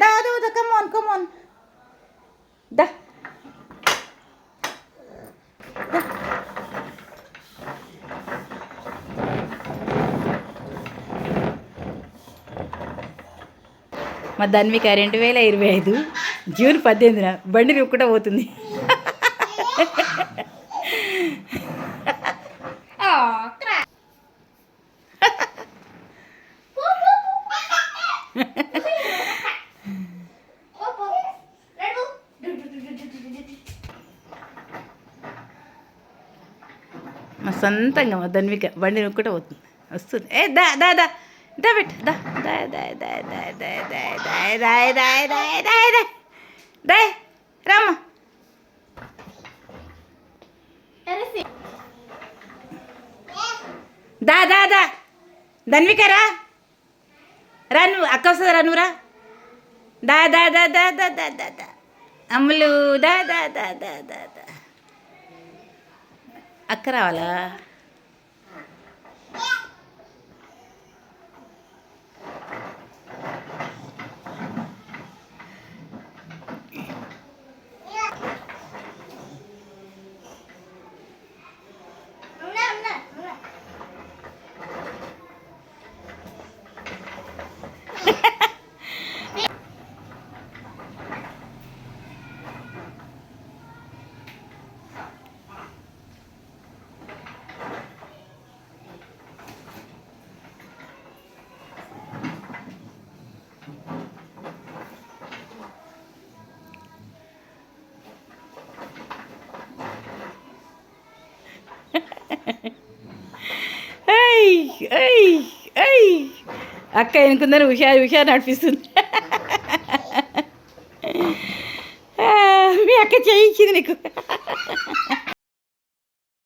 The the come on the మా Dhanvika 2025 June 18న బండి నూక్కుంటా పోతుంది. మా సొంతంగా మా ధన్విక బండి నూక్కుంటా పోతుంది. వస్తుంది. ఏ దా దా దా దా బిట్ దా దా దా దా దా దా దా దా దా దా దా దా దా రామ్మ దా దా దా ధన్విక రా రా నువ్వు అక్క వస్తుందా రా నువ్వు రా దా దా దా దా దా దా దా దా అమ్ములు దా దా దా దా దా దా అక్క రావాలా అక్క ఎనుకుందని హుషారు నడిపిస్తుంది. మీ అక్క చేయించింది నీకు.